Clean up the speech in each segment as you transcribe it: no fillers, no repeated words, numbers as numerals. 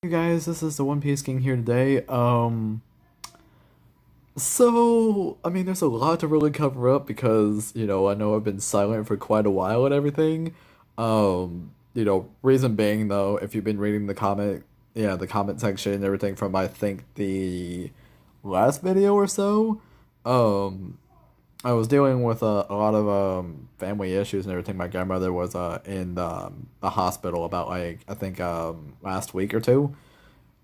Hey guys, this is the One Piece King here today. So there's a lot to really cover up because, I know I've been silent for quite a while and everything. Reason being though, if you've been reading the comment section and everything from I think the last video or so, um, I was dealing with a lot of family issues and everything. My grandmother was in the hospital about like I think last week or two.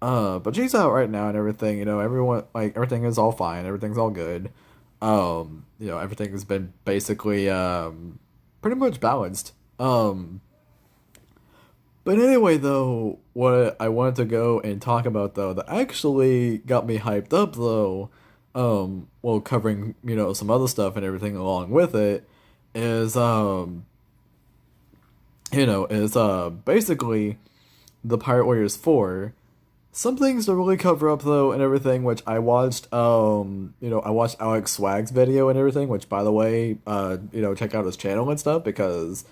But she's out right now and everything, everyone like everything is all fine, everything's all good. Everything has been basically pretty much balanced. But anyway though, what I wanted to go and talk about though that actually got me hyped up though, while covering, some other stuff and everything along with it, is basically the Pirate Warriors 4. Some things to really cover up though and everything, which I watched I watched Alex Swag's video and everything, which by the way, check out his channel and stuff because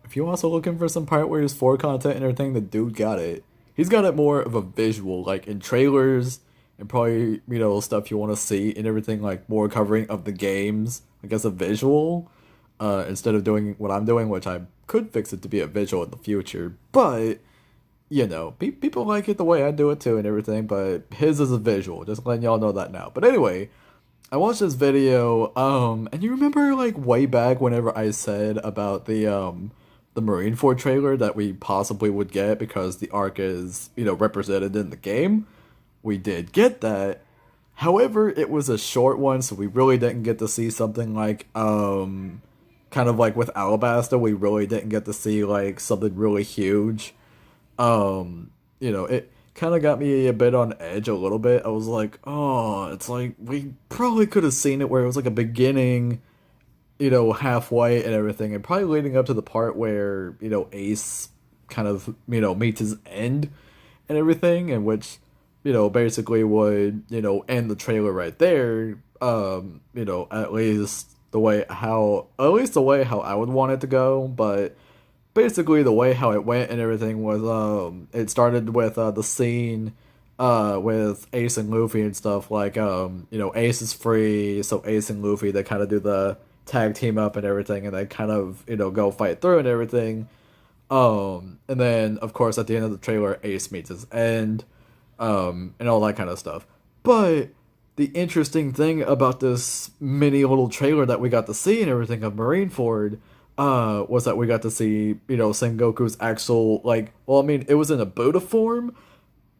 if you're also looking for some Pirate Warriors 4 content and everything, the dude got it. He's got it more of a visual, like in trailers and probably, stuff you want to see and everything, like more covering of the games, like as a visual, instead of doing what I'm doing, which I could fix it to be a visual in the future. But people like it the way I do it too and everything, but his is a visual. Just letting y'all know that now. But anyway, I watched this video, and you remember like way back whenever I said about the Marineford trailer that we possibly would get because the arc is, represented in the game? We did get that. However, it was a short one, so we really didn't get to see something like kind of like with Alabasta, we really didn't get to see like something really huge. It kind of got me a bit on edge a little bit. I was like, oh, it's like we probably could have seen it where it was like a beginning, halfway and everything, and probably leading up to the part where, Ace kind of, meets his end and everything, and which, basically would, end the trailer right there. At least the way how I would want it to go, but basically the way how it went and everything was it started with the scene with Ace and Luffy and stuff like Ace is free, so Ace and Luffy they kind of do the tag team up and everything, and they kind of go fight through and everything, and then of course at the end of the trailer Ace meets his end, and all that kind of stuff. But the interesting thing about this mini little trailer that we got to see and everything of Marineford was that we got to see, Sengoku's actual, like, well, I mean, it was in a Buddha form,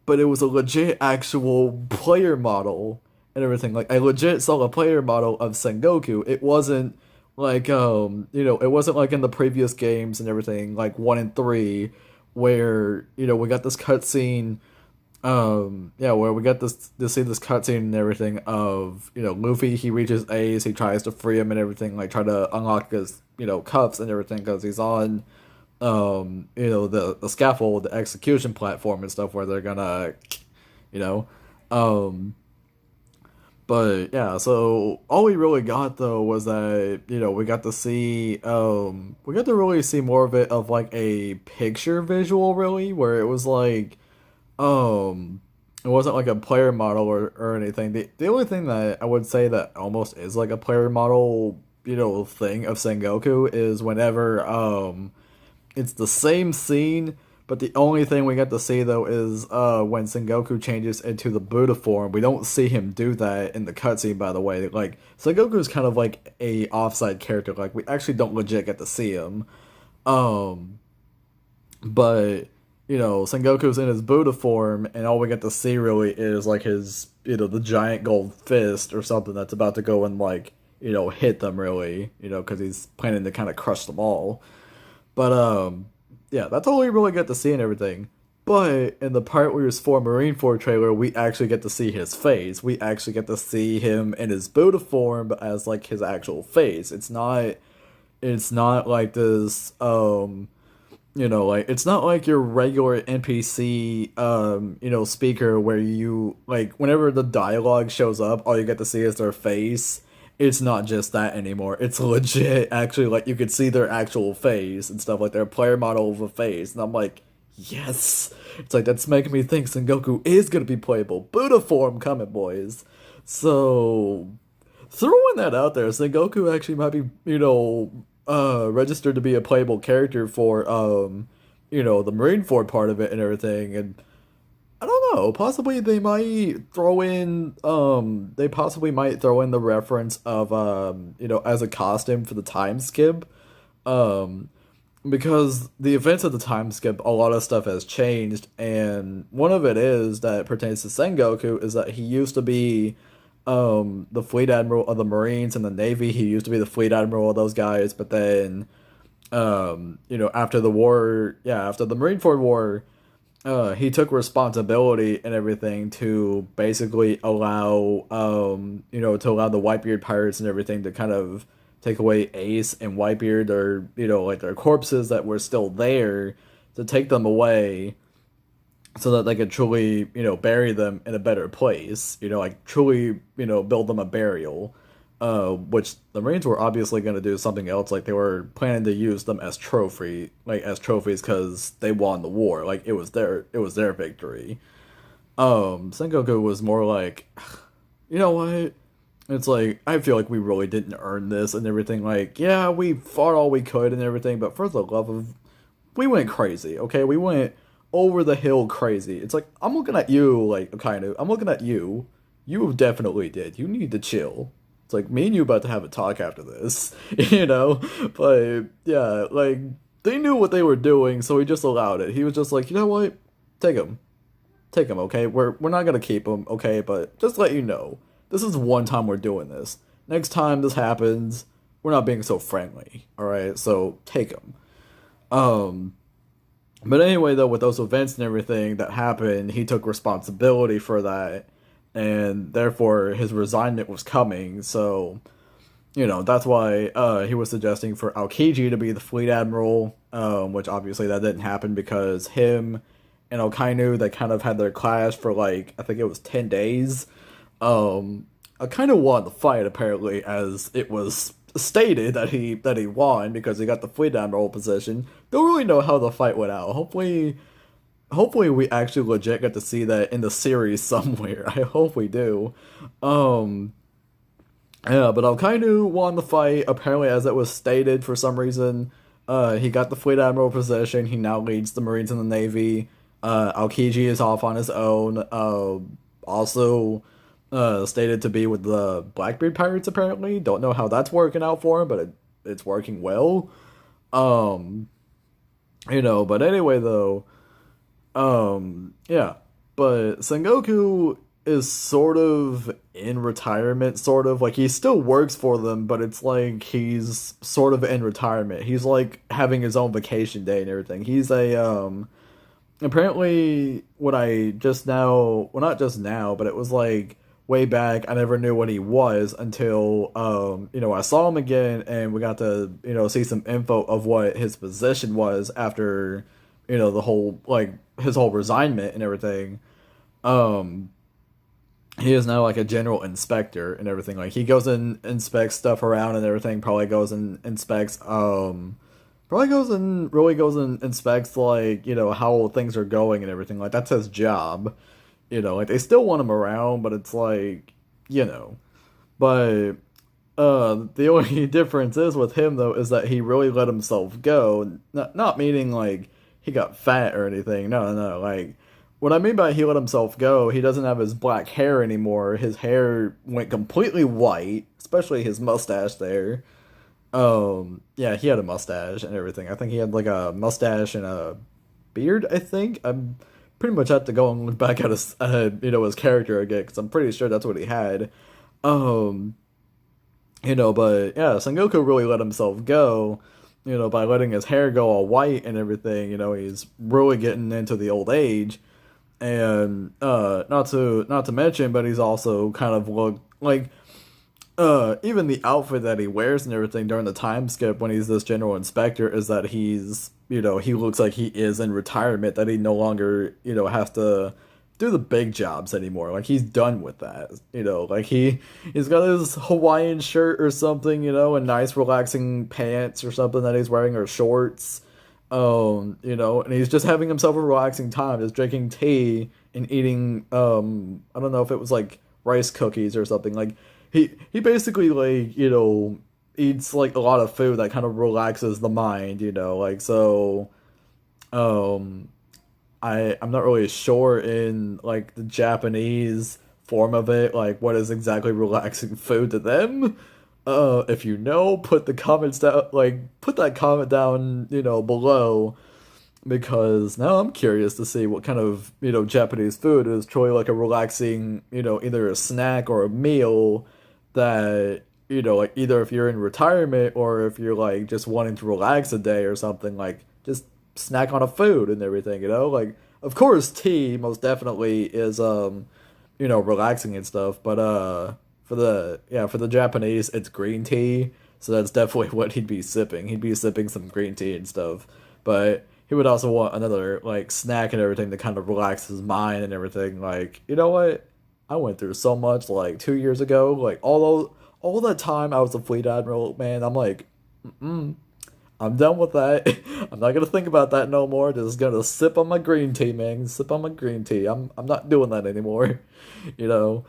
but it was a legit actual player model and everything. Like, I legit saw a player model of Sengoku. It wasn't like, it wasn't like in the previous games and everything, like 1 and 3, where, we got this cutscene where we got this to see this cutscene and everything of Luffy. He reaches Ace, he tries to free him and everything, like try to unlock his cuffs and everything because he's on the scaffold, the execution platform and stuff where they're gonna you know um but yeah, so all we really got though was that we got to really see more of it of like a picture visual really where it was like it wasn't like a player model or anything. The only thing that I would say that almost is like a player model, thing of Sengoku is whenever it's the same scene, but the only thing we get to see though is when Sengoku changes into the Buddha form. We don't see him do that in the cutscene, by the way. Like Sengoku is kind of like a offside character. Like we actually don't legit get to see him. Um but Sengoku's in his Buddha form, and all we get to see really is like his, the giant gold fist or something that's about to go and like, hit them really, because he's planning to kind of crush them all. But yeah, that's all we really get to see and everything. But in the part where it's for Marineford trailer, we actually get to see his face. We actually get to see him in his Buddha form, but as like his actual face. It's not like this like it's not like your regular NPC speaker where you like whenever the dialogue shows up all you get to see is their face. It's not just that anymore. It's legit actually like you could see their actual face and stuff like their player model of a face. And I'm like, Yes! It's like, that's making me think Sengoku is gonna be playable. Buddha form coming, boys. So, throwing that out there, Sengoku actually might be, registered to be a playable character for, the Marineford part of it and everything. And I don't know, possibly they possibly might throw in the reference of, as a costume for the time skip. Um, because the events of the time skip, a lot of stuff has changed, and one of it is that pertains to Sengoku is that he used to be the fleet admiral of the Marines and the Navy. He used to be the fleet admiral of those guys, but then after the war, yeah, after the Marineford War, he took responsibility and everything to basically allow to allow the Whitebeard pirates and everything to kind of take away Ace and Whitebeard, or like their corpses that were still there, to take them away so that they could truly bury them in a better place, like truly build them a burial. Which the Marines were obviously going to do something else, like they were planning to use them as trophies, because they won the war, like it was their victory. Sengoku was more like, you know what? It's like, I feel like we really didn't earn this and everything. Like, yeah, we fought all we could and everything, but for the love of, we went crazy, okay? We went over the hill crazy. It's like, I'm looking at you, like, kind of, I'm looking at you. You definitely did. You need to chill. It's like, me and you about to have a talk after this, you know? But, yeah, like, they knew what they were doing, so he just allowed it. He was just like, you know what? Take him. Take him, okay? We're not gonna keep him, okay? But just let you know, this is one time we're doing this. Next time this happens, we're not being so friendly, all right? So take him. Um, but anyway, though, with those events and everything that happened, he took responsibility for that, and therefore his resignation was coming. So that's why he was suggesting for Aokiji to be the fleet admiral, which obviously that didn't happen because him and Okainu, they kind of had their clash for like, I think it was 10 days. I kind of won the fight apparently, as it was stated that he won because he got the fleet admiral position. Don't really know how the fight went out. Hopefully we actually legit get to see that in the series somewhere. I hope we do. Um, yeah, but Alkainu won the fight, apparently, as it was stated for some reason. He got the fleet admiral position. He now leads the Marines and the Navy. Aokiji is off on his own. Also, stated to be with the Blackbeard Pirates, apparently. Don't know how that's working out for him, but it's working well. Um, but anyway, though, yeah. But Sengoku is sort of in retirement, sort of. Like, he still works for them, but it's like he's sort of in retirement. He's like having his own vacation day and everything. He's apparently, what I just now, well, not just now, but it was like way back, I never knew what he was until, I saw him again and we got to, see some info of what his position was after, the whole, like, his whole resignment and everything. Um, he is now like a general inspector and everything. Like, he goes and inspects stuff around and everything. Probably goes and inspects, like, how things are going and everything. Like, that's his job. Like, they still want him around, but it's like, you know. But the only difference is with him, though, is that he really let himself go. Not meaning like he got fat or anything. No, no. Like, what I mean by he let himself go, he doesn't have his black hair anymore. His hair went completely white, especially his mustache there. Yeah, he had a mustache and everything. I think he had like a mustache and a beard. I think I'm pretty much have to go and look back at his character again, because I'm pretty sure that's what he had. Um, but yeah, Sengoku really let himself go. By letting his hair go all white and everything. He's really getting into the old age, and not to mention, but he's also kind of looked like, even the outfit that he wears and everything during the time skip when he's this general inspector is that he looks like he is in retirement, that he no longer, has to do the big jobs anymore. Like, he's done with that, like he's got his Hawaiian shirt or something, and nice relaxing pants or something that he's wearing, or shorts. And he's just having himself a relaxing time, just drinking tea and eating I don't know if it was like rice cookies or something. Like he basically like, eats like a lot of food that kind of relaxes the mind, like so um I'm not really sure in like the Japanese form of it, like what is exactly relaxing food to them. If you know, put the comments down, like put that comment down, below, because now I'm curious to see what kind of, Japanese food is truly like a relaxing, either a snack or a meal that, like either if you're in retirement or if you're like just wanting to relax a day or something, like just snack on a food and everything, like of course tea most definitely is relaxing and stuff, but for the Japanese it's green tea, so that's definitely what he'd be sipping. He'd be sipping some green tea and stuff, but he would also want another like snack and everything to kind of relax his mind and everything. Like, you know what? I went through so much like 2 years ago, like all that time I was a fleet admiral, man. I'm like, I'm done with that. I'm not gonna think about that no more. Just gonna sip on my green tea, man. Sip on my green tea. I'm not doing that anymore. You know.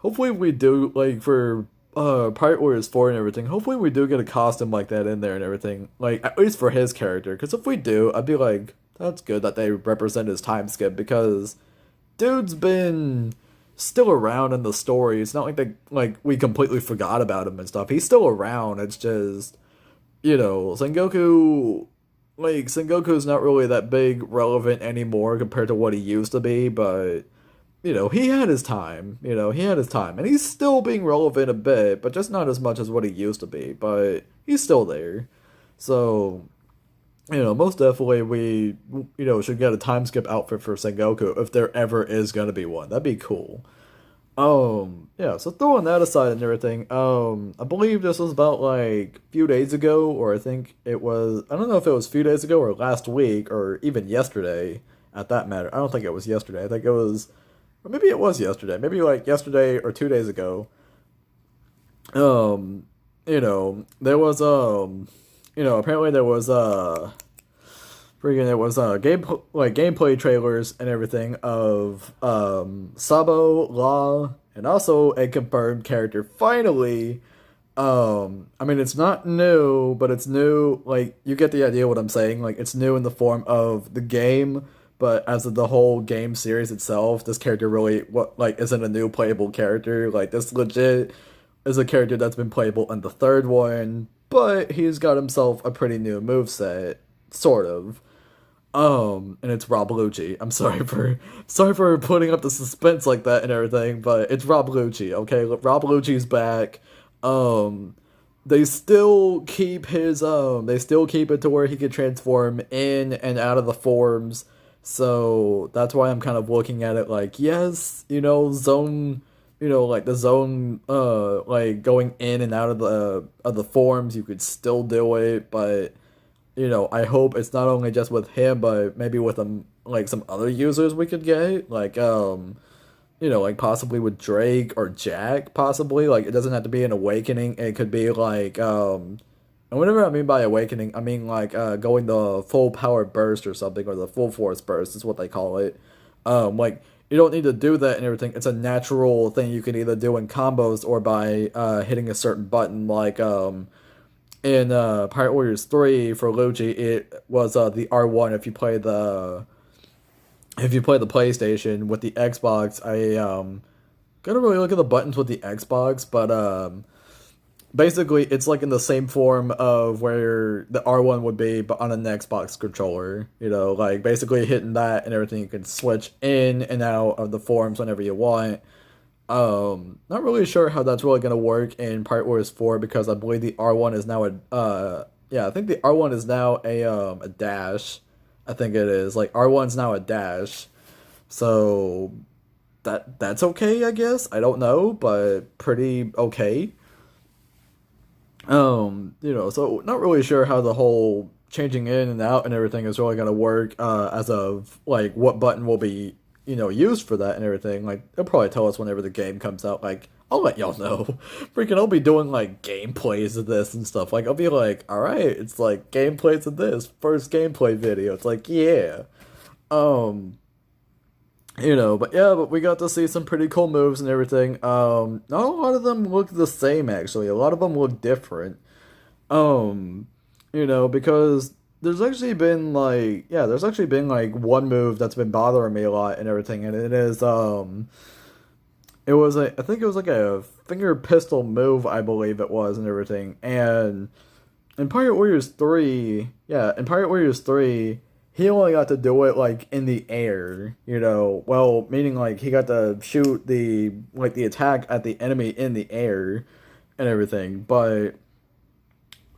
Hopefully we do like for Pirate Warriors 4 and everything. Hopefully we do get a costume like that in there and everything. Like at least for his character. Because if we do, I'd be like, that's good that they represent his time skip, because dude's been still around in the story. It's not like we completely forgot about him and stuff. He's still around. It's just Sengoku's not really that big relevant anymore compared to what he used to be, but he had his time. He had his time, and he's still being relevant a bit, but just not as much as what he used to be. But he's still there, so most definitely we should get a time skip outfit for Sengoku if there ever is gonna be one. That'd be cool. Yeah, so throwing that aside and everything, I believe this was about like a few days ago, or I don't know if it was a few days ago or last week or even yesterday at that matter. I don't think it was yesterday. I think it was, or maybe it was yesterday. Maybe like yesterday or 2 days ago. Um, there was, apparently there was, freaking it was gameplay trailers and everything of Sabo, Law, and also a confirmed character. Finally, I mean it's not new, but it's new. Like you get the idea what I'm saying. Like it's new in the form of the game, but as of the whole game series itself, this character really isn't a new playable character. Like this legit is a character that's been playable in the third one, but he's got himself a pretty new moveset, sort of. And it's Rob Lucci. I'm sorry for putting up the suspense like that and everything, but it's Rob Lucci, okay? Rob Lucci's back. Um, they still keep it to where he can transform in and out of the forms. So that's why I'm kind of looking at it like, yes, zone, like the zone, like going in and out of the forms, you could still do it, but I hope it's not only just with him, but maybe with like some other users we could get, like possibly with Drake or Jack, possibly. Like it doesn't have to be an awakening. It could be like, and whatever I mean by awakening, I mean like going the full power burst or something, or the full force burst is what they call it. Like you don't need to do that and everything. It's a natural thing you can either do in combos or by hitting a certain button, like in Pirate Warriors 3 for Lucci, it was the R1 if you play the PlayStation. With the Xbox, I gotta really look at the buttons with the Xbox, but basically it's like in the same form of where the R1 would be, but on an Xbox controller. Like basically hitting that and everything, you can switch in and out of the forms whenever you want. Not really sure how that's really gonna work in Pirate Warriors 4, because I believe the R1 is now I think the R1 is now a dash. I think it is. Like R1's now a dash. So that's okay, I guess. I don't know, but pretty okay. So not really sure how the whole changing in and out and everything is really gonna work, as of what button will be used for that and everything. Like they'll probably tell us whenever the game comes out, like, I'll let y'all know. Freaking, I'll be doing like gameplays of this and stuff. Like, I'll be like, all right, it's like gameplays of this first gameplay video. It's like, yeah, um, but yeah, but we got to see some pretty cool moves and everything. Not a lot of them look the same actually. A lot of them look different. Um, because there's actually been like one move that's been bothering me a lot and everything, and I think it was like a finger pistol move, I believe it was, and everything. And in Pirate Warriors 3, he only got to do it like in the air, well, meaning like he got to shoot the attack at the enemy in the air and everything. But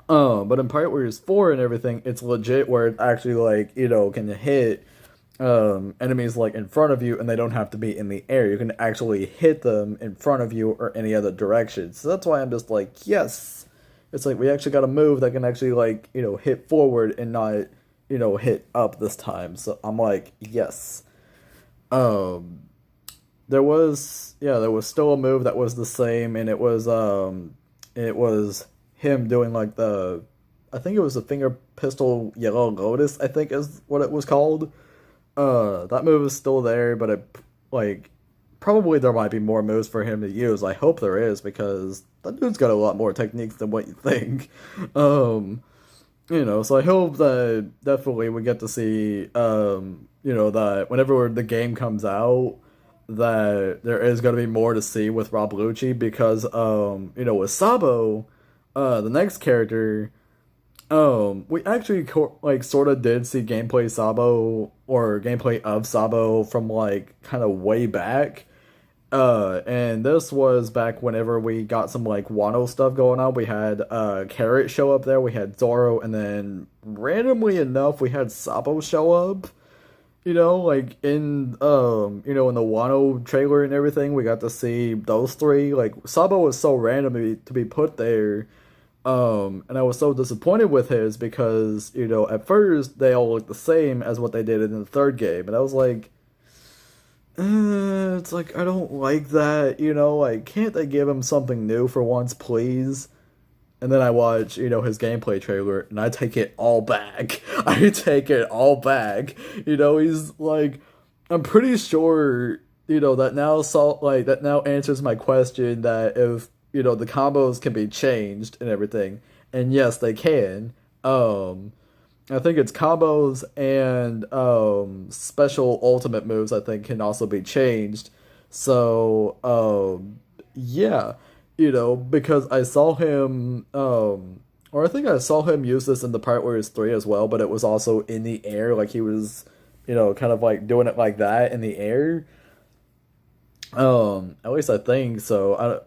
in Pirate Warriors 4 and everything, it's legit where it actually like, can hit enemies like in front of you, and they don't have to be in the air. You can actually hit them in front of you or any other direction. So that's why I'm just like, yes. It's like we actually got a move that can actually like, hit forward and not, hit up this time. So I'm like, yes. Um there was still a move that was the same, and it was him doing like I think it was the finger pistol Yellow Lotus, I think is what it was called. That move is still there, but like probably there might be more moves for him to use. I hope there is, because that dude's got a lot more techniques than what you think. Um, so I hope that definitely we get to see, that whenever the game comes out, that there is going to be more to see with Rob Lucci, because, with Sabo, the next character, we actually like sort of did see gameplay Sabo, or gameplay of Sabo from like kind of way back. And this was back whenever we got some like Wano stuff going on. We had Carrot show up there, we had Zoro, and then randomly enough we had Sabo show up. Like in the Wano trailer and everything, we got to see those three. Like Sabo was so random to be put there. And I was so disappointed with his, because, at first they all looked the same as what they did in the third game. And I was like, it's like, I don't like that, like, can't they give him something new for once, please? And then I watch, his gameplay trailer, and I take it all back. I take it all back. He's like, I'm pretty sure, that now answers my question that if, the combos can be changed and everything. And yes, they can. I think it's combos and special ultimate moves, I think, can also be changed. So, yeah, because I saw him, or I think I saw him use this in the Pirate Warriors 3 as well, but it was also in the air, like he was, kind of like doing it like that in the air. At least I think so.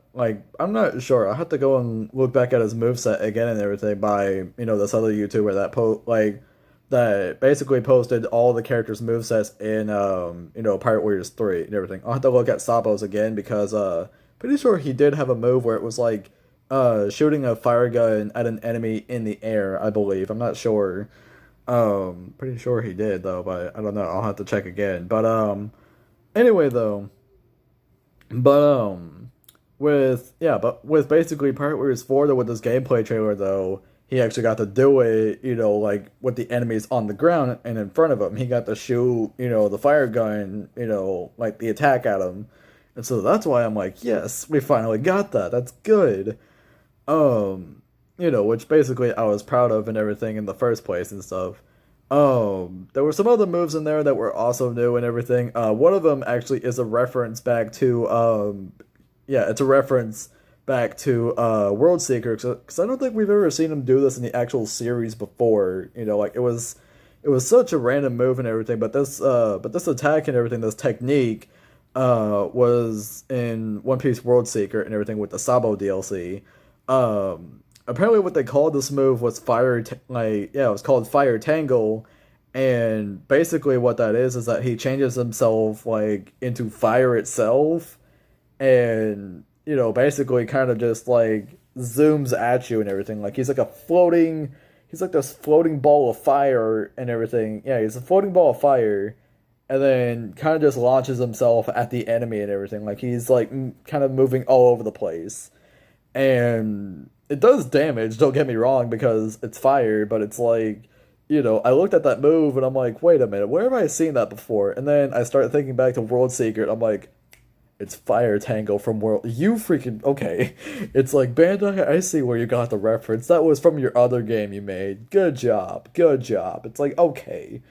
I'm not sure. I have to go and look back at his moveset again and everything by, this other YouTuber that basically posted all the characters' movesets in Pirate Warriors 3 and everything. I'll have to look at Sabo's again, because pretty sure he did have a move where it was like shooting a fire gun at an enemy in the air, I believe. I'm not sure. Pretty sure he did though, but I don't know. I'll have to check again. But anyway though. But with basically Pirate Warriors 4 though, with this gameplay trailer though, he actually got to do it, like with the enemies on the ground and in front of him. He got to shoot, the fire gun, like the attack at him. And so that's why I'm like, yes, we finally got that. That's good. Which basically I was proud of and everything in the first place and stuff. There were some other moves in there that were also new and everything. One of them actually is a reference back to, it's a reference back to World Seeker, because I don't think we've ever seen him do this in the actual series before. Like it was such a random move and everything. But this attack and everything, this technique, was in One Piece World Seeker and everything with the Sabo DLC. Apparently what they called this move was it was called Fire Tangle, and basically what that is that he changes himself like into fire itself, and basically kind of just like zooms at you and everything. Like he's like this floating ball of fire and everything. Yeah, he's a floating ball of fire, and then kind of just launches himself at the enemy and everything. Like he's like kind of moving all over the place, and it does damage. Don't get me wrong, because it's fire, but it's like, I looked at that move and I'm like, wait a minute, where have I seen that before? And then I start thinking back to World Secret. I'm like, it's Fire Tango from World. You freaking okay? It's like Bandai. I see where you got the reference. That was from your other game you made. Good job, good job. It's like okay,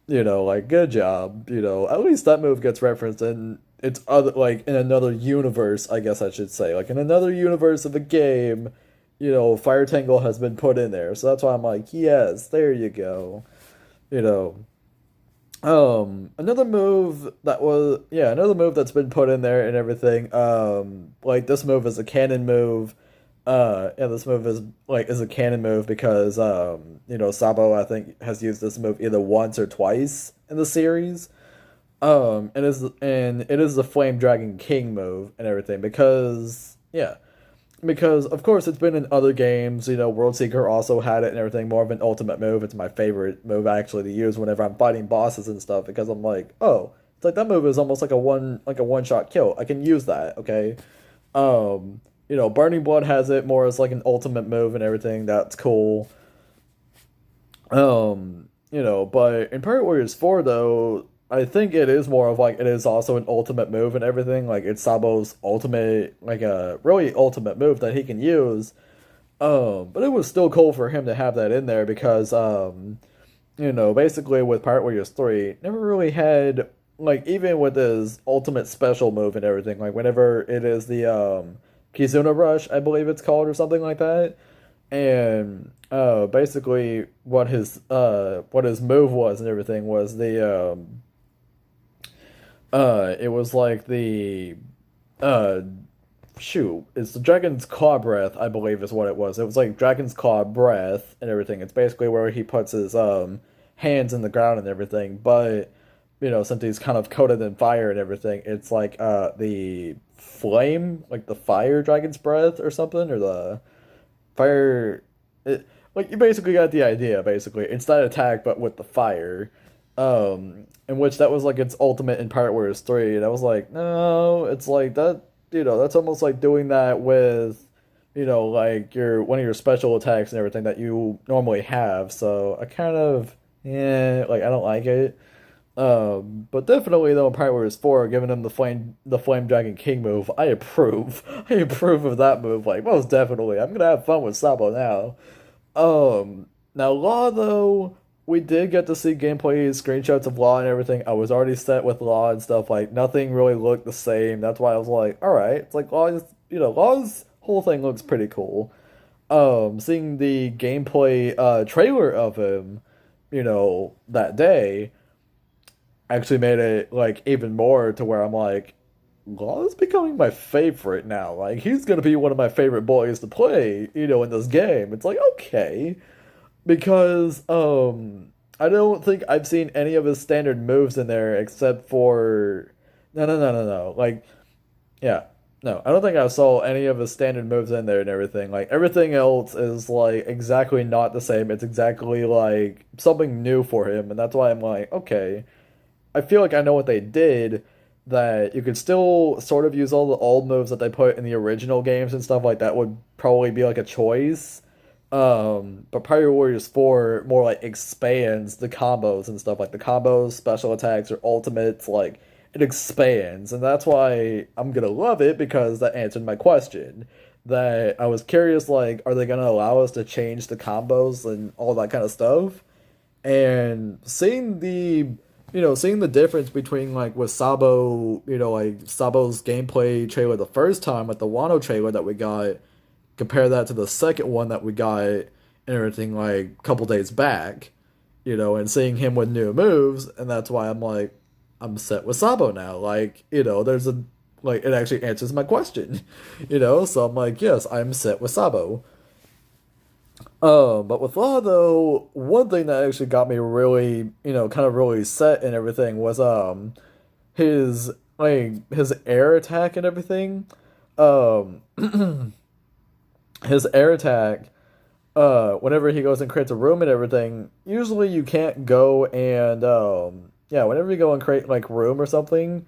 like good job. At least that move gets referenced in it's other like in another universe. I guess I should say like in another universe of a game. Fire Tangle has been put in there, so that's why I'm like, yes, there you go. You know, another move that's been put in there and everything. Like this move is a canon move. Yeah, this move is a canon move because Sabo I think has used this move either once or twice in the series. And it is the Flame Dragon King move and everything because of course it's been in other games. World Seeker also had it and everything. More of an ultimate move. It's my favorite move actually to use whenever I'm fighting bosses and stuff because I'm like, oh, it's like that move is almost like a one shot kill. I can use that. Okay. Burning Blood has it more as like an ultimate move and everything. That's cool. But in Pirate Warriors 4 though, I think it is more of like it is also an ultimate move and everything. Like it's Sabo's ultimate, like a really ultimate move that he can use. But it was still cool for him to have that in there because basically with Pirate Warriors 3, never really had like even with his ultimate special move and everything, like whenever it is the Kizuna Rush, I believe it's called or something like that. And basically what his move was and everything was the it was like the uh it's the Dragon's Claw Breath, I believe is what it was. It was like Dragon's Claw Breath and everything. It's basically where he puts his hands in the ground and everything. But since he's kind of coated in fire and everything, it's like the flame, like the fire dragon's breath or something, or the fire. Like you basically got the idea. Basically, it's that attack, but with the fire. In which that was like its ultimate in Pirate Warriors 3, and I was like, no, it's like that. That's almost like doing that with, like your one of your special attacks and everything that you normally have. So I kind of, yeah, like I don't like it. But definitely though in Pirate Warriors 4, giving him the Flame Dragon King move, I approve. I approve of that move. Like most definitely, I'm gonna have fun with Sabo now. Now Law though, we did get to see gameplay screenshots of Law and everything. I was already set with Law and stuff. Like nothing really looked the same. That's why I was like, all right, it's like Law's whole thing looks pretty cool. Seeing the gameplay trailer of him, that day actually made it like even more to where I'm like, Law is becoming my favorite now. Like he's gonna be one of my favorite boys to play, in this game. It's like okay, because I don't think I've seen any of his standard moves in there except for no. Like yeah. No, I don't think I saw any of his standard moves in there and everything. Like everything else is like exactly not the same. It's exactly like something new for him, and that's why I'm like, okay. I feel like I know what they did, that you could still sort of use all the old moves that they put in the original games and stuff like that would probably be like a choice. But Pirate Warriors 4 more like expands the combos and stuff like the combos, special attacks, or ultimates, like it expands, and that's why I'm gonna love it because that answered my question. That I was curious, like, are they gonna allow us to change the combos and all that kind of stuff? And seeing the difference between like with Sabo, like Sabo's gameplay trailer the first time with the Wano trailer that we got, compare that to the second one that we got and everything like a couple days back, and seeing him with new moves, and that's why I'm like, I'm set with Sabo now. Like, there's a like it actually answers my question, so I'm like, yes, I'm set with Sabo. But with Law though, one thing that actually got me really, kind of really set and everything was his his air attack and everything. Um his air attack, whenever he goes and creates a room and everything, usually you can't go and yeah, whenever you go and create like room or something,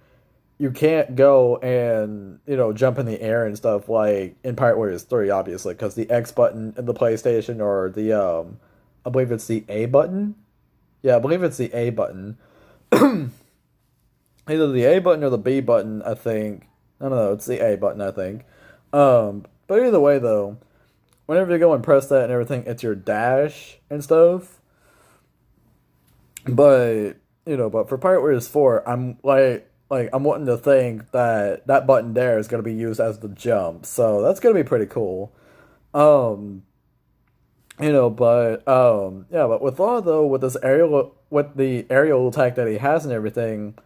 you can't go and jump in the air and stuff like in Pirate Warriors 3, obviously, because the X button in the PlayStation or the I believe it's the A button. Yeah, I believe it's the A button. Either the A button or the B button, I think. I don't know, it's the A button, I think. But either way though, whenever you go and press that and everything, it's your dash and stuff. But but for Pirate Warriors 4, I'm like I'm wanting to think that that button there is going to be used as the jump. So that's going to be pretty cool. Um, but yeah, but with Law though, with the aerial attack that he has and everything,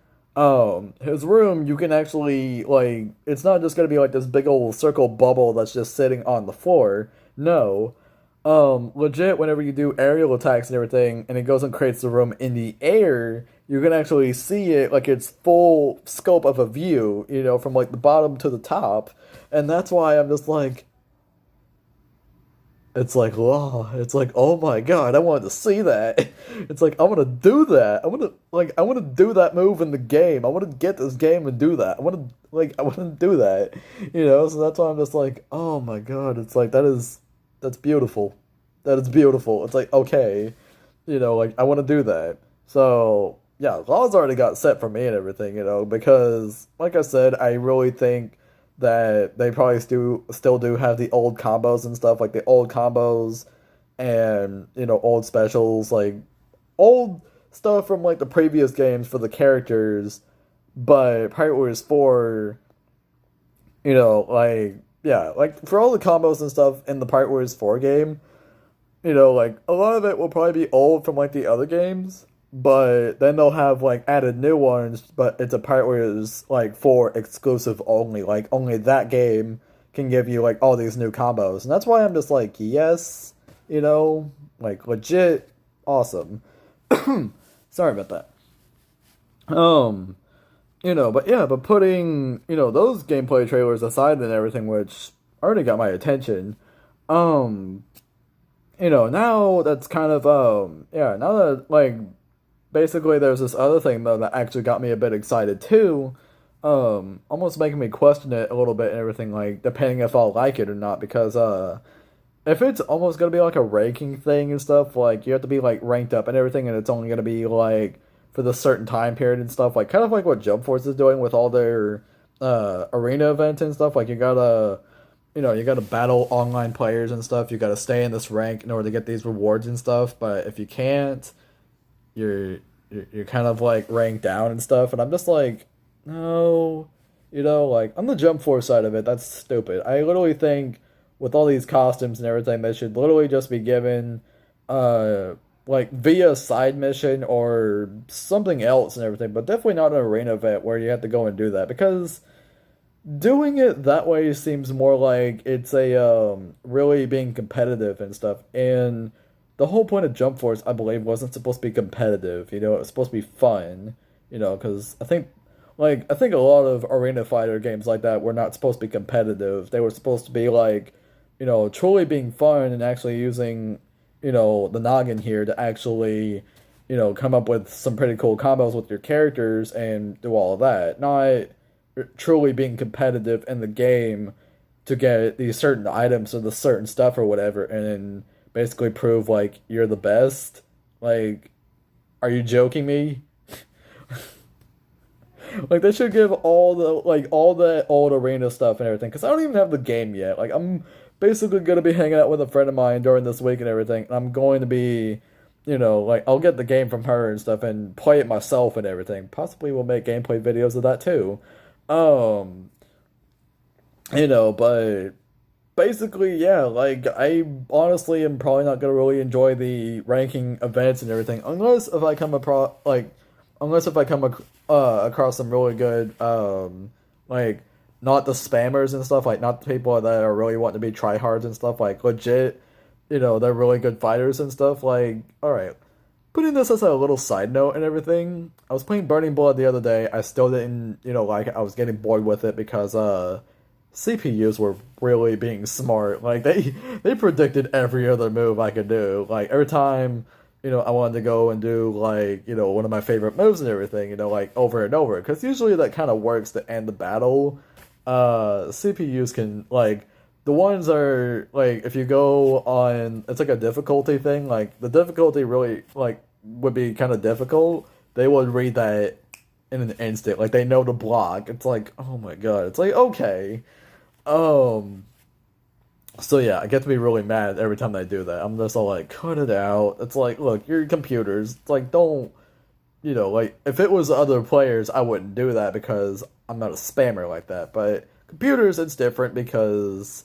his room you can actually like it's not just gonna be like this big old circle bubble that's just sitting on the floor. No. Legit, whenever you do aerial attacks and everything, and it goes and creates the room in the air, you can actually see it like its full scope of a view, from like the bottom to the top. And that's why I'm just like, it's like, wow, it's like, oh my god, I wanted to see that. It's like, I want to do that. I want to do that move in the game. I want to get this game and do that. I want to do that. So that's why I'm just like, oh my god, it's like, that's beautiful. That is beautiful. It's like, okay, like, I want to do that. So, yeah, laws already got set for me and everything, because, like I said, I really think that they probably still do have the old combos and stuff, like the old combos and old specials, like old stuff from like the previous games for the characters. But Pirate Warriors 4, like, yeah, like for all the combos and stuff in the Pirate Warriors 4 game, like a lot of it will probably be old from like the other games, but then they'll have like added new ones, but it's a Pirate Warriors like 4 exclusive only. Like only that game can give you like all these new combos. And that's why I'm just like, yes, like legit awesome. Sorry about that. Um, but yeah, but putting, those gameplay trailers aside and everything, which already got my attention, um, now that's kind of, yeah, now that, like, basically there's this other thing, though, that actually got me a bit excited, too, almost making me question it a little bit and everything, like, depending if I'll like it or not, because, if it's almost gonna be like a ranking thing and stuff, like, you have to be, like, ranked up and everything, and it's only gonna be, like, for the certain time period and stuff, like, kind of like what Jump Force is doing with all their, arena events and stuff, like, you gotta battle online players and stuff. You gotta stay in this rank in order to get these rewards and stuff. But if you can't, you're kind of like ranked down and stuff. And I'm just like, no, like on the Jump Force side of it, that's stupid. I literally think with all these costumes and everything, they should literally just be given, like via side mission or something else and everything. But definitely not an arena event where you have to go and do that because doing it that way seems more like it's a really being competitive and stuff. And the whole point of Jump Force, I believe, wasn't supposed to be competitive. It was supposed to be fun. Because I think a lot of arena fighter games like that were not supposed to be competitive. They were supposed to be like, truly being fun and actually using, the noggin here to actually, come up with some pretty cool combos with your characters and do all of that. Not truly being competitive in the game to get these certain items or the certain stuff or whatever and then basically prove like you're the best. Like, are you joking me? Like they should give all the old arena stuff and everything because I don't even have the game yet. Like I'm basically gonna be hanging out with a friend of mine during this week and everything, and I'm going to be like I'll get the game from her and stuff and play it myself and everything. Possibly we'll make gameplay videos of that too. Um, but basically, yeah, like I honestly am probably not gonna really enjoy the ranking events and everything unless if I come across some really good like not the spammers and stuff, like not the people that are really wanting to be tryhards and stuff, like legit, they're really good fighters and stuff. Like, all right, putting this as a little side note and everything, I was playing Burning Blood the other day. I still didn't, like it. I was getting bored with it because CPUs were really being smart. Like they predicted every other move I could do. Like every time I wanted to go and do like, one of my favorite moves and everything, like over and over. Because usually that kind of works to end the battle. CPUs can, like, the ones are, like, if you go on, it's like a difficulty thing. Like, the difficulty really, like, would be kind of difficult. They would read that in an instant. Like, they know to block. It's like, oh my god. It's like, okay. Um, so yeah, I get to be really mad every time they do that. I'm just all like, cut it out. It's like, look, you're computers. It's like, don't, like, if it was other players, I wouldn't do that because I'm not a spammer like that. But computers, it's different because,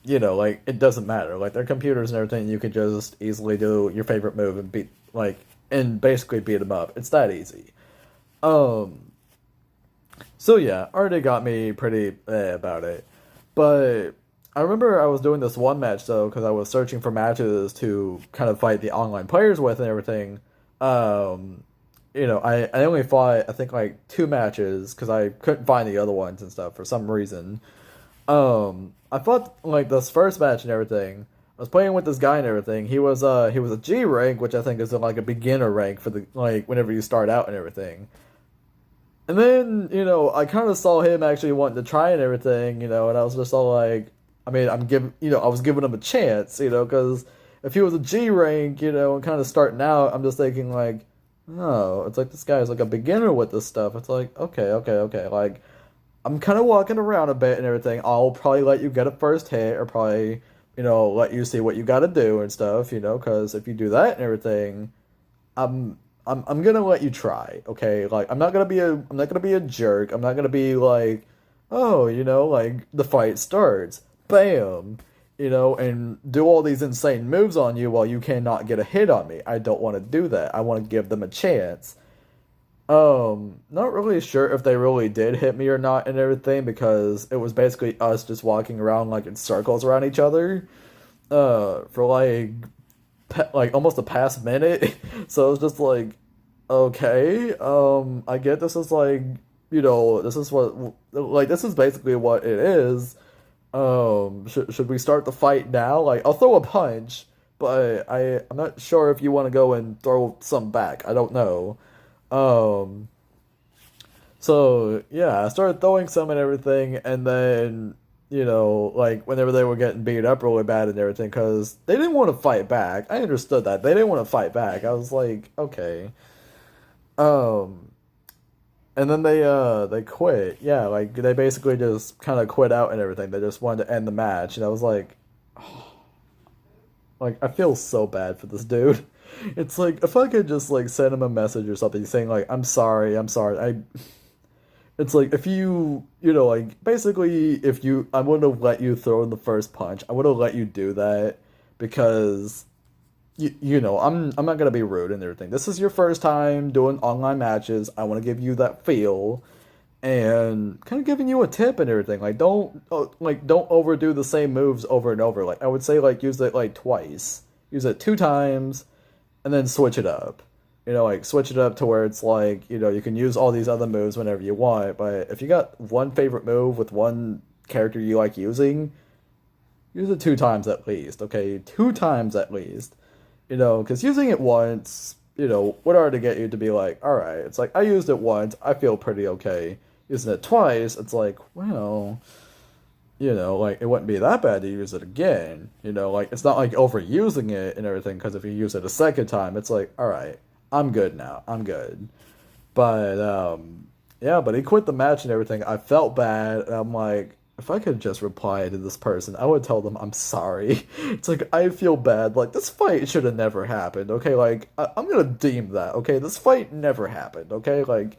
like, it doesn't matter. Like, they're computers and everything. You can just easily do your favorite move and beat, like, and basically beat them up. It's that easy. Um, so yeah, already got me pretty about it. But I remember I was doing this one match though, because I was searching for matches to kind of fight the online players with and everything. Um, I only fought I think like two matches because I couldn't find the other ones and stuff for some reason. I fought like this first match and everything. I was playing with this guy and everything. He was a G rank, which I think is like a beginner rank for the like whenever you start out and everything. And then, I kind of saw him actually wanting to try and everything, and I was just all like, I mean, I was giving him a chance, because if he was a G rank, and kind of starting out, I'm just thinking like, oh, it's like this guy's like a beginner with this stuff. It's like, okay, okay, okay. Like, I'm kind of walking around a bit and everything. I'll probably let you get a first hit or probably, let you see what you got to do and stuff, because if you do that and everything, I'm gonna let you try, okay? Like I'm not gonna be a jerk. I'm not gonna be like, oh, like the fight starts, bam, and do all these insane moves on you while you cannot get a hit on me. I don't want to do that. I want to give them a chance. Not really sure if they really did hit me or not and everything because it was basically us just walking around like in circles around each other, for like almost a past minute. So it was just like, okay, I get this is like, this is what like this is basically what it is. Should we start the fight now? Like, I'll throw a punch, but I'm not sure if you want to go and throw some back. I don't know. Um, so yeah, I started throwing some and everything, and then like whenever they were getting beat up really bad and everything, because they didn't want to fight back. I understood that they didn't want to fight back. I was like, okay. Um, and then they quit. Yeah, like they basically just kind of quit out and everything. They just wanted to end the match, and I was like I feel so bad for this dude. It's like if I could just like send him a message or something saying like I'm sorry, I'm sorry. It's like if like basically if you I would have let you throw in the first punch. I would have let you do that because I'm not gonna be rude and everything. This is your first time doing online matches. I want to give you that feel and kind of giving you a tip and everything. Like don't overdo the same moves over and over. Like I would say like use it like twice. Use it two times and then switch it up. Like switch it up to where it's like, you can use all these other moves whenever you want, but if you got one favorite move with one character you like using, use it two times at least, okay? Two times at least. Because using it once, would already get you to be like, alright, it's like, I used it once, I feel pretty okay. Using it twice, it's like, well, like, it wouldn't be that bad to use it again. Like, it's not like overusing it and everything, because if you use it a second time, it's like, alright, I'm good now, I'm good. But, yeah, but he quit the match and everything. I felt bad, and I'm like, if I could just reply to this person, I would tell them I'm sorry. It's like, I feel bad. Like, this fight should have never happened, okay? Like, I'm gonna deem that, okay? This fight never happened, okay? Like,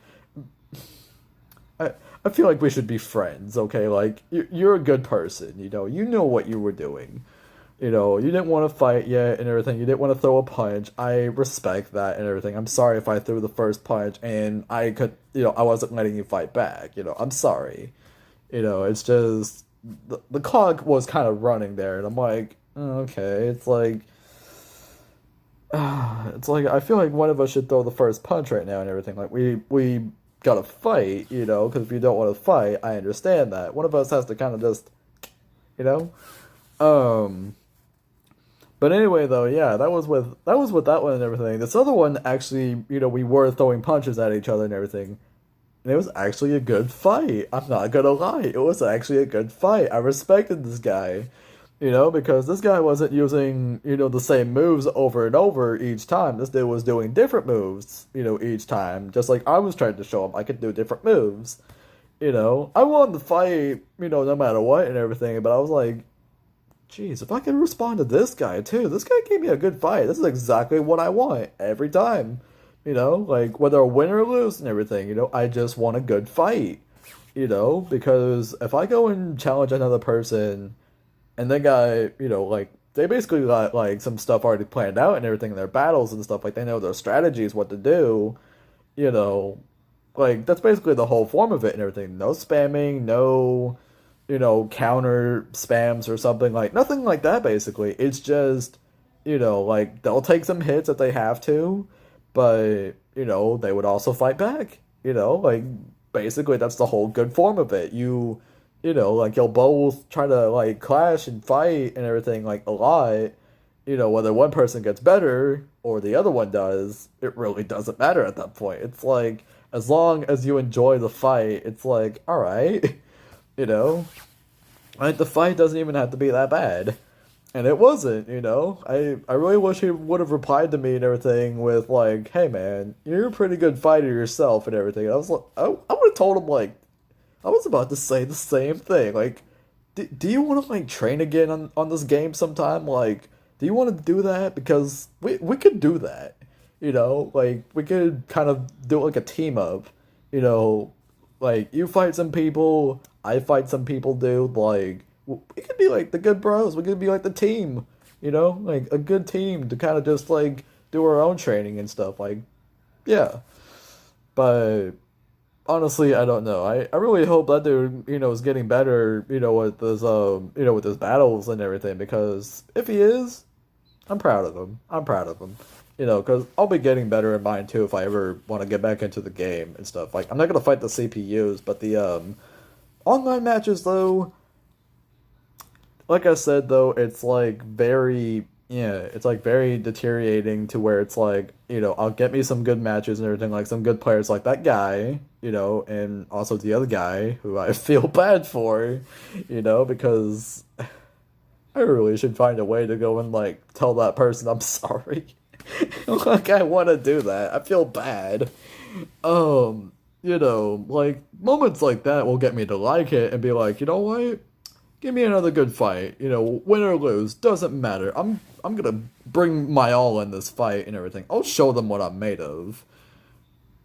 I feel like we should be friends, okay? Like, you're a good person, You know what you were doing. You didn't want to fight yet and everything. You didn't want to throw a punch. I respect that and everything. I'm sorry if I threw the first punch and I wasn't letting you fight back. I'm sorry. It's just the clock was kind of running there, and I'm like, "Oh, okay." It's like I feel like one of us should throw the first punch right now and everything. Like we gotta fight, because if you don't want to fight, I understand that. One of us has to kind of just, you know. Um, But anyway, though, yeah, that was with that one and everything. This other one actually, we were throwing punches at each other and everything. And it was actually a good fight. I'm not gonna lie. It was actually a good fight. I respected this guy, because this guy wasn't using, the same moves over and over each time. This dude was doing different moves, each time. Just like I was trying to show him I could do different moves. I wanted to fight, no matter what and everything, but I was like, jeez, if I could respond to this guy too, this guy gave me a good fight. This is exactly what I want every time. Like whether I win or lose and everything, I just want a good fight. Because if I go and challenge another person and that guy, like they basically got like some stuff already planned out and everything in their battles and stuff, like they know their strategies, what to do, you know, like that's basically the whole form of it and everything. No spamming, no counter spams or something like nothing like that basically. It's just, like they'll take some hits if they have to, but they would also fight back. Like basically that's the whole good form of it. Like you'll both try to like clash and fight and everything like a lot. Whether one person gets better or the other one does, it really doesn't matter at that point. It's like as long as you enjoy the fight, it's like, all right, you know, like the fight doesn't even have to be that bad. And it wasn't, I really wish he would have replied to me and everything with like, "Hey man, you're a pretty good fighter yourself and everything." And I was like, I would have told him like, I was about to say the same thing. Like, do you want to like train again on this game sometime? Like, do you want to do that? Because we could do that. Like we could kind of do like a team up. You know, like you fight some people, I fight some people, dude. Like we could be like the good bros. We could be like the team. Like a good team to kind of just like do our own training and stuff. Like, yeah. But honestly, I don't know. I really hope that dude, is getting better, with his battles and everything, because if he is, I'm proud of him. I'm proud of him. Because I'll be getting better in mine too if I ever want to get back into the game and stuff. Like, I'm not gonna fight the CPUs, but the online matches though, like I said though, it's like very yeah, it's like very deteriorating to where it's like, I'll get me some good matches and everything, like some good players like that guy, and also the other guy who I feel bad for, because I really should find a way to go and like tell that person I'm sorry. Like I want to do that. I feel bad. Like moments like that will get me to like it and be like, you know what? Give me another good fight. Win or lose, doesn't matter. I'm gonna bring my all in this fight and everything. I'll show them what I'm made of.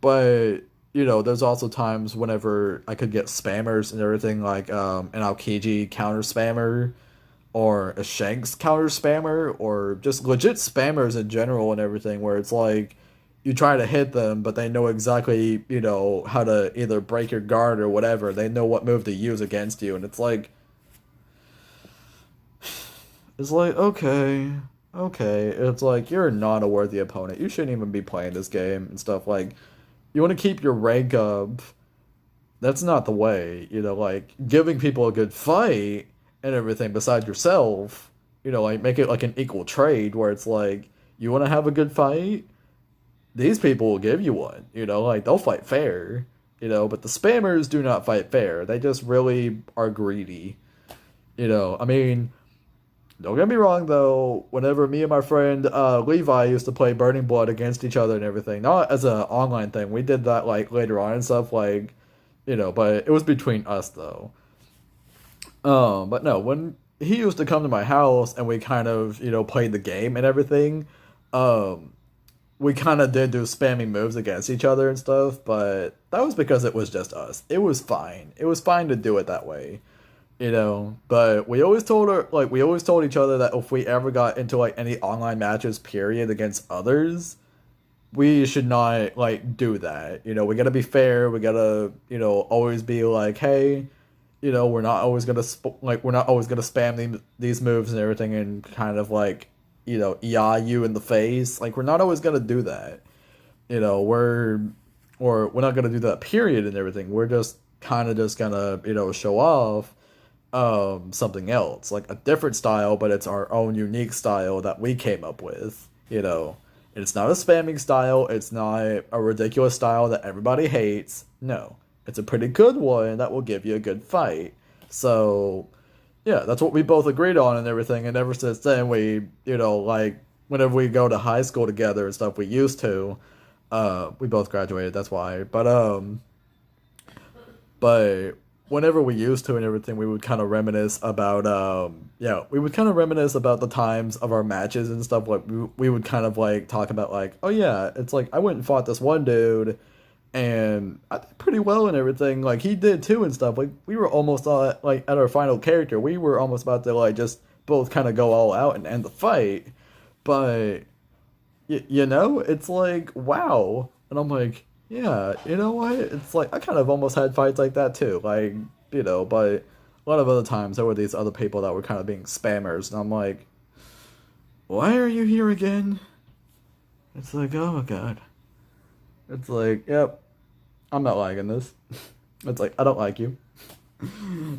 But there's also times whenever I could get spammers and everything, like an Aokiji counter spammer, or a Shanks counter spammer, or just legit spammers in general and everything, where it's like you try to hit them, but they know exactly how to either break your guard or whatever. They know what move to use against you, and it's like, okay, okay. It's like, you're not a worthy opponent. You shouldn't even be playing this game and stuff. Like, you want to keep your rank up. That's not the way, like, giving people a good fight and everything besides yourself, like, make it like an equal trade where it's like, you want to have a good fight? These people will give you one, like, they'll fight fair, but the spammers do not fight fair. They just really are greedy, I mean, don't get me wrong though. Whenever me and my friend Levi used to play Burning Blood against each other and everything, not as an online thing. We did that like later on and stuff, like but it was between us though. But no, when he used to come to my house and we kind of played the game and everything, we kind of did do spammy moves against each other and stuff. But that was because it was just us. It was fine. It was fine to do it that way. But we always told each other that if we ever got into like any online matches period against others, we should not like do that. We gotta be fair. We gotta always be like, hey, we're not always gonna spam these moves and everything and kind of like yeah you in the face. Like we're not always gonna do that. We're not gonna do that period and everything. We're just kind of just gonna show off. something else, like a different style, but it's our own unique style that we came up with, you know. And it's not a spamming style, it's not a ridiculous style that everybody hates. No. It's a pretty good one that will give you a good fight. So, yeah, that's what we both agreed on and everything. And ever since then, we, like, whenever we go to high school together and stuff, we used to. We both graduated, that's why. But whenever we used to and everything, we would kind of reminisce about, yeah, we would kind of reminisce about the times of our matches and stuff. Like, we would kind of, like, talk about, like, oh, yeah, it's like, I went and fought this one dude and I did pretty well and everything. Like he did too and stuff. Like we were almost like at our final character, we were almost about to like just both kind of go all out and end the fight. But it's like wow, and I'm like, yeah, you know what? It's like I kind of almost had fights like that too. Like but a lot of other times there were these other people that were kind of being spammers, and I'm like, why are you here again? It's like, oh my god. It's like, yep, I'm not liking this. It's like, I don't like you.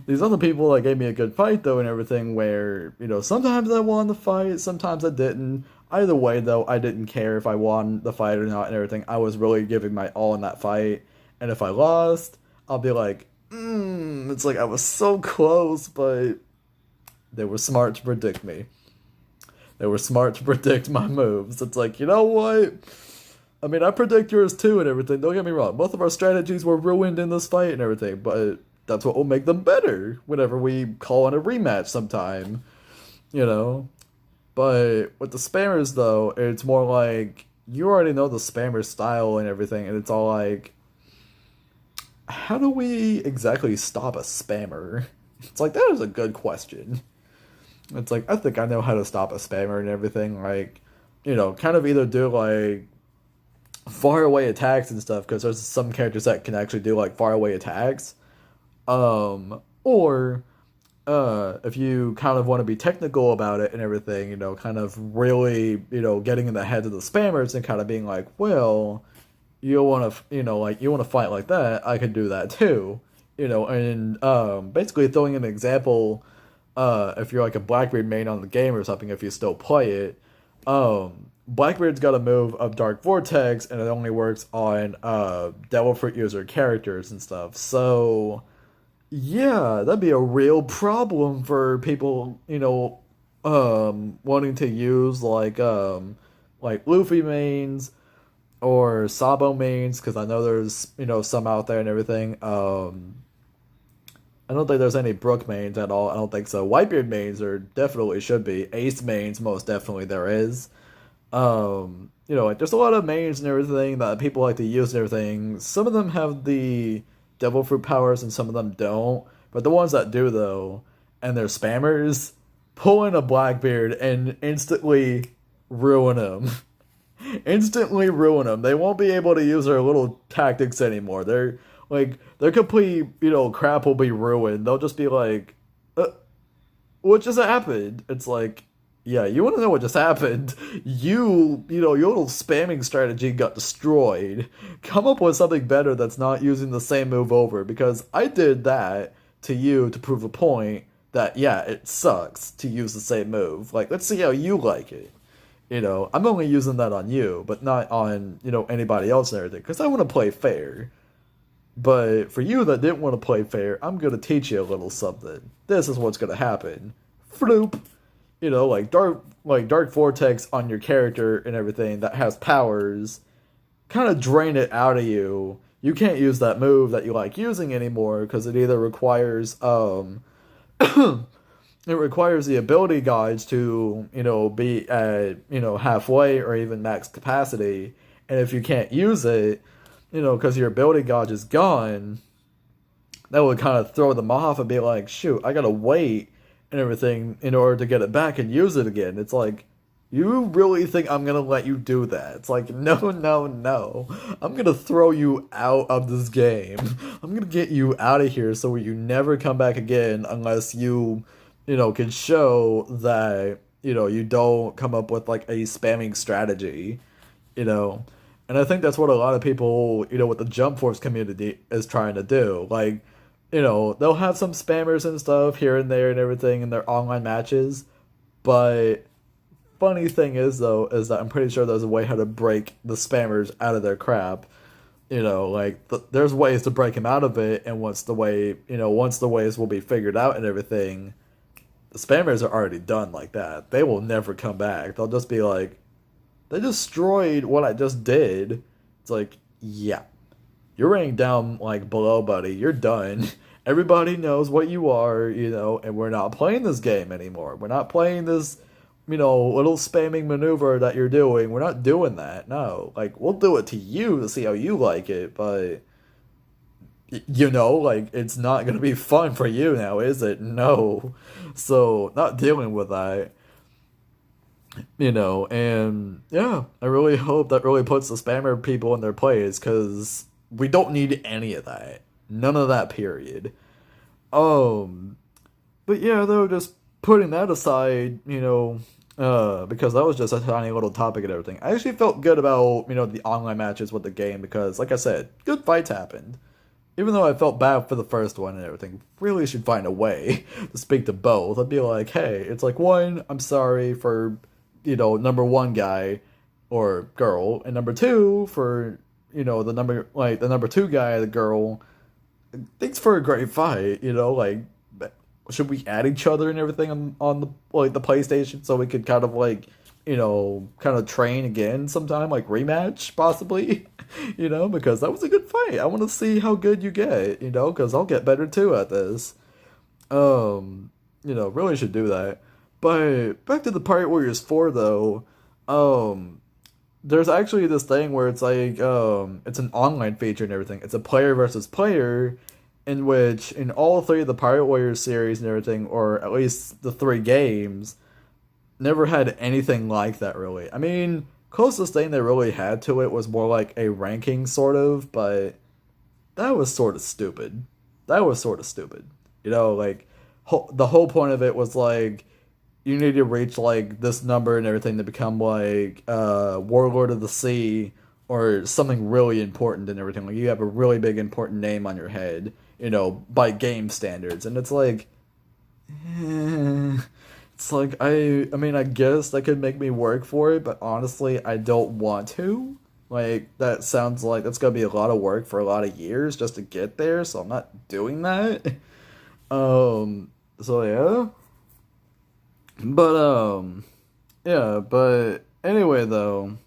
These other people like gave me a good fight though and everything where, sometimes I won the fight, sometimes I didn't. Either way though, I didn't care if I won the fight or not and everything. I was really giving my all in that fight. And if I lost, I'll be like, it's like I was so close, but they were smart to predict me. They were smart to predict my moves. It's like, you know what? I mean, I predict yours too and everything. Don't get me wrong. Both of our strategies were ruined in this fight and everything, but that's what will make them better whenever we call in a rematch sometime, you know? But with the spammers, though, it's more like you already know the spammer style and everything, and it's all like, how do we exactly stop a spammer? It's like, that is a good question. It's like, I think I know how to stop a spammer and everything. Like, kind of either do like far away attacks and stuff because there's some characters that can actually do like far away attacks, or if you kind of want to be technical about it and everything, kind of really getting in the heads of the spammers and kind of being like, well, you want to like you want to fight like that, I could do that too, and basically throwing an example, if you're like a Blackbeard main on the game or something, if you still play it, Blackbeard's got a move of Dark Vortex, and it only works on Devil Fruit user characters and stuff. So, yeah, that'd be a real problem for people, wanting to use like Luffy mains or Sabo mains, because I know there's some out there and everything. I don't think there's any Brook mains at all. I don't think so. Whitebeard mains there definitely should be. Ace mains most definitely there is. Like there's a lot of mains and everything that people like to use and everything. Some of them have the devil fruit powers and some of them don't. But the ones that do though, and they're spammers, pull in a Blackbeard and instantly ruin them. Instantly ruin them. They won't be able to use their little tactics anymore. Their complete, crap will be ruined. They'll just be like, what just happened? It's like, yeah, you want to know what just happened? Your little spamming strategy got destroyed. Come up with something better that's not using the same move over, because I did that to you to prove a point that, yeah, it sucks to use the same move. Like, let's see how you like it. I'm only using that on you, but not on, anybody else and everything, because I want to play fair. But for you that didn't want to play fair, I'm going to teach you a little something. This is what's going to happen. Floop. Dark Vortex on your character and everything that has powers, kind of drain it out of you. You can't use that move that you like using anymore because it either requires it requires the ability guides to be at halfway or even max capacity, and if you can't use it, because your ability gauge is gone, that would kind of throw them off and be like, shoot, I gotta wait and everything in order to get it back and use it again. It's like, you really think I'm gonna let you do that? It's like, no, no, no. I'm gonna throw you out of this game. I'm gonna get you out of here so you never come back again unless you, can show that, you don't come up with like a spamming strategy, And I think that's what a lot of people, with the Jump Force community is trying to do. Like, they'll have some spammers and stuff here and there and everything in their online matches. But funny thing is though, is that I'm pretty sure there's a way how to break the spammers out of their crap. There's ways to break them out of it, and once the ways will be figured out and everything, the spammers are already done like that. They will never come back. They'll just be like, they destroyed what I just did. It's like, yeah, you're raining down like below, buddy. You're done. Everybody knows what you are, and we're not playing this game anymore. We're not playing this, little spamming maneuver that you're doing. We're not doing that. No, like we'll do it to you to see how you like it, but it's not gonna be fun for you now, is it? No. So not dealing with that. And yeah, I really hope that really puts the spammer people in their place because we don't need any of that. None of that, period. Um, but yeah, though, just putting that aside, because that was just a tiny little topic and everything. I actually felt good about, the online matches with the game because, like I said, good fights happened. Even though I felt bad for the first one and everything, really should find a way to speak to both. I'd be like, hey, it's like, one, I'm sorry for, number one guy or girl, and number two for, the number two guy, the girl. Thanks for a great fight, should we add each other and everything on the PlayStation so we could kind of kind of train again sometime, like rematch possibly, because that was a good fight. I want to see how good you get, because I'll get better too at this. Really should do that. But back to the Pirate Warriors 4 though, there's actually this thing where it's like, it's an online feature and everything. It's a player versus player, in which in all three of the Pirate Warriors series and everything, or at least the three games, never had anything like that really. I mean, closest thing they really had to it was more like a ranking sort of, but that was sort of stupid. That was sort of stupid. The whole point of it was like you need to reach like this number and everything to become like Warlord of the Sea or something really important and everything. Like you have a really big important name on your head, by game standards, and it's like, it's like I mean I guess that could make me work for it, but honestly I don't want to. Like that sounds like that's gonna be a lot of work for a lot of years just to get there, so I'm not doing that. So yeah. But yeah, but anyway though,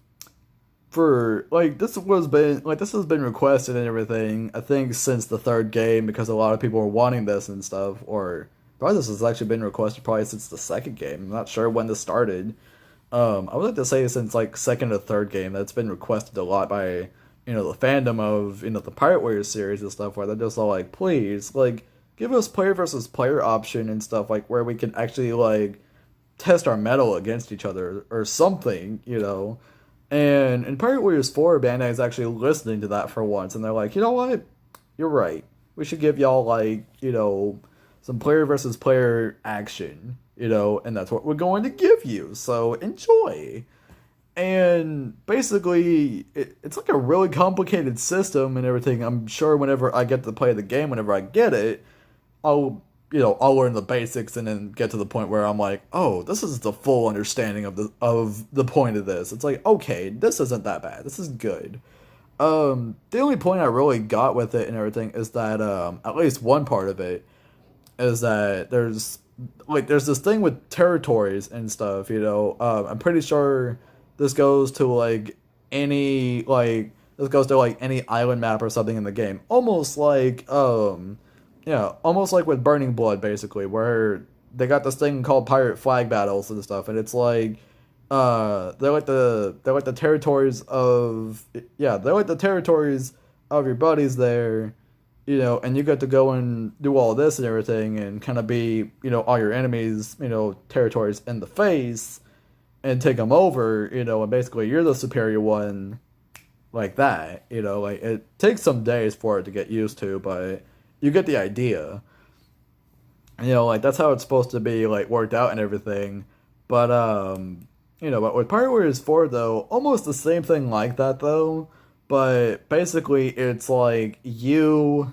for like this has been requested and everything, I think since the third game because a lot of people were wanting this and stuff, or probably this has actually been requested probably since the second game. I'm not sure when this started. I would like to say since like second or third game that's been requested a lot by the fandom of the Pirate Warriors series and stuff, where they're just all like, please, like give us player versus player option and stuff, like where we can actually like test our metal against each other or something. And in Pirate Warriors 4, Bandai is actually listening to that for once, and they're like, you know what? You're right. We should give y'all like, some player versus player action, and that's what we're going to give you. So enjoy. And basically, it's like a really complicated system and everything. I'm sure whenever I get to play the game, whenever I get it, I'll learn the basics and then get to the point where I'm like, oh, this is the full understanding of the point of this. It's like, okay, this isn't that bad. This is good. The only point I really got with it and everything is that at least one part of it is that there's this thing with territories and stuff. I'm pretty sure this goes to any island map or something in the game, almost like yeah, almost like with Burning Blood, basically, where they got this thing called pirate flag battles and stuff, and it's like, they're like the territories of, yeah, they're like the territories of your buddies there, and you get to go and do all this and everything, and kind of be, all your enemies, territories in the face, and take them over, and basically you're the superior one, like that, like it takes some days for it to get used to, but you get the idea. Like that's how it's supposed to be like worked out and everything. But but with Pirate Warriors 4 though, almost the same thing like that though. But basically it's like you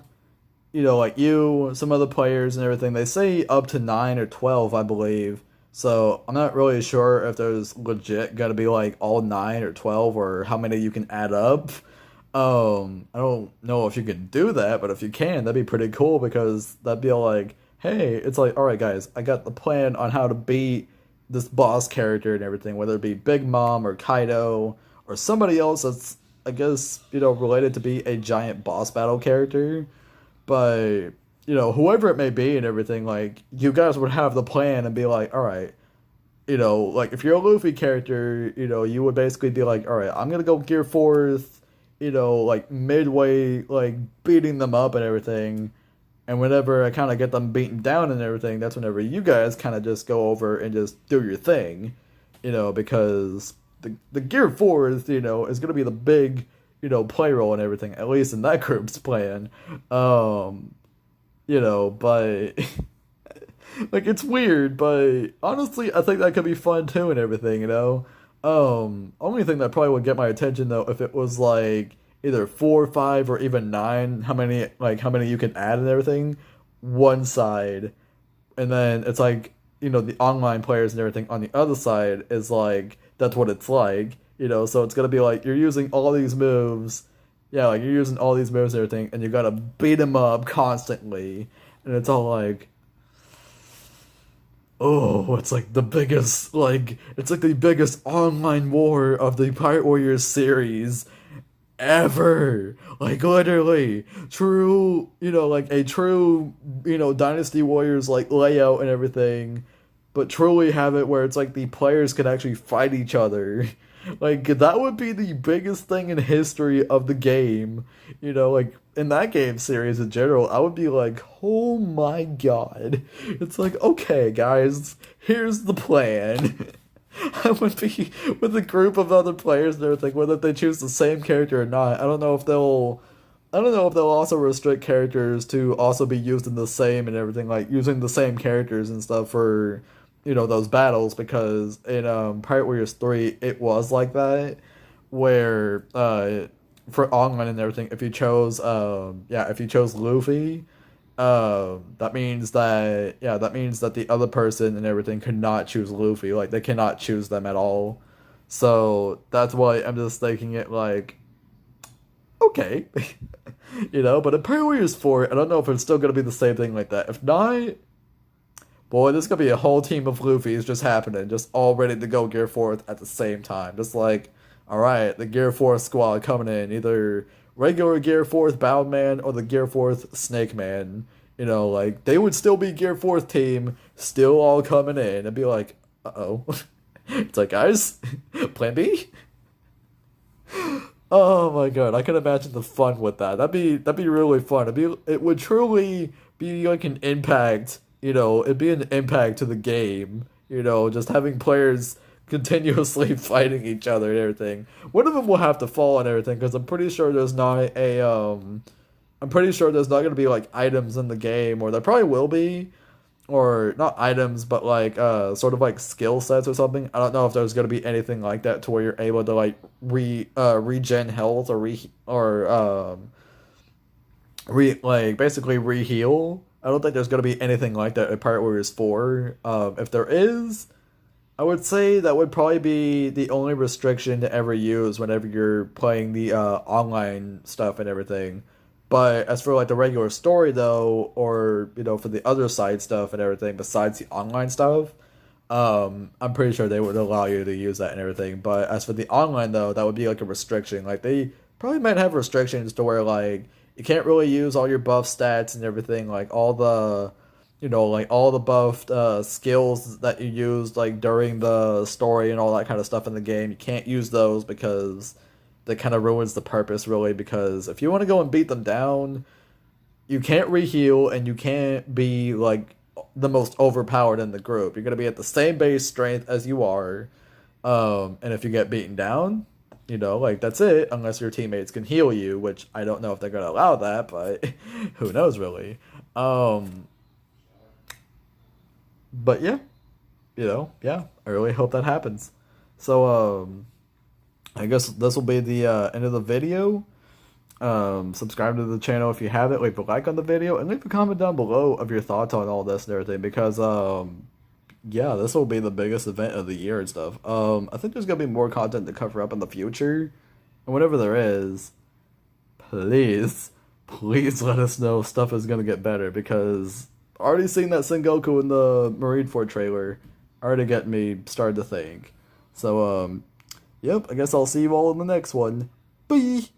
like you, some other players and everything, they say up to 9 or 12, I believe. So I'm not really sure if there's legit gonna be like all 9 or 12 or how many you can add up. I don't know if you can do that, but if you can, that'd be pretty cool because that'd be like, hey, it's like, all right, guys, I got the plan on how to beat this boss character and everything, whether it be Big Mom or Kaido or somebody else that's, I guess, related to be a giant boss battle character. But, whoever it may be and everything, like, you guys would have the plan and be like, all right, like, if you're a Luffy character, you would basically be like, all right, I'm gonna go Gear Force, like, midway, like, beating them up and everything. And whenever I kind of get them beaten down and everything, that's whenever you guys kind of just go over and just do your thing, because the Gear Force, is gonna be the big, play role and everything, at least in that group's plan. Um, but like it's weird, but honestly, I think that could be fun too and everything. Only thing that probably would get my attention though, if it was like either 4, 5, or even 9, how many you can add and everything, one side, and then it's like the online players and everything on the other side is like that's what it's like. So it's gonna be like you're using all these moves, yeah, like you're using all these moves and everything, and you gotta beat them up constantly, and it's all like, oh, it's like the biggest online war of the Pirate Warriors series ever. Like literally, true, like a true, Dynasty Warriors like layout and everything, but truly have it where it's like the players can actually fight each other. Like that would be the biggest thing in history of the game. Like in that game series in general, I would be like, "Oh my god." It's like, "Okay, guys, here's the plan." I would be with a group of other players and everything, whether they choose the same character or not. I don't know if they'll also restrict characters to also be used in the same and everything, like using the same characters and stuff for, those battles, because in Pirate Warriors 3 it was like that, where for online and everything, if you chose Luffy, that means that the other person and everything could not choose Luffy. Like they cannot choose them at all. So that's why I'm just thinking it like, okay, But in Pirate Warriors 4, I don't know if it's still gonna be the same thing like that. If not, boy, there's gonna be a whole team of Luffy's just happening, just all ready to go Gear Force at the same time. Just like, all right, the Gear Force squad coming in, either regular Gear Force Bound Man or the Gear Force Snake Man. Like they would still be Gear Force team, still all coming in and be like, uh-oh. It's like, guys, plan B? Oh my god, I can imagine the fun with that. That'd be really fun. It would truly be like an impact, it'd be an impact to the game, just having players continuously fighting each other and everything. One of them will have to fall and everything because I'm pretty sure there's not gonna be like items in the game, or there probably will be, or not items, but like sort of like skill sets or something. I don't know if there's gonna be anything like that to where you're able to like regen health or like basically re-heal. I don't think there's gonna be anything like that in Pirate Warriors 4. If there is, I would say that would probably be the only restriction to ever use whenever you're playing the online stuff and everything. But as for like the regular story though, or for the other side stuff and everything besides the online stuff, I'm pretty sure they would allow you to use that and everything. But as for the online though, that would be like a restriction. Like they probably might have restrictions to where like you can't really use all your buff stats and everything, like all the buffed skills that you used like during the story and all that kind of stuff in the game. You can't use those because that kind of ruins the purpose, really, because if you want to go and beat them down, you can't re-heal and you can't be like the most overpowered in the group. You're going to be at the same base strength as you are. And if you get beaten down, like that's it, unless your teammates can heal you, which I don't know if they're going to allow that, but who knows, really. But yeah, yeah, I really hope that happens. So, I guess this will be the end of the video. Subscribe to the channel if you haven't. Leave a like on the video and leave a comment down below of your thoughts on all this and everything because yeah, this will be the biggest event of the year and stuff. I think there's gonna be more content to cover up in the future, and whatever there is, please, please let us know stuff is gonna get better because already seeing that Sengoku in the Marineford trailer already get me started to think. So yep, I guess I'll see you all in the next one. Bye.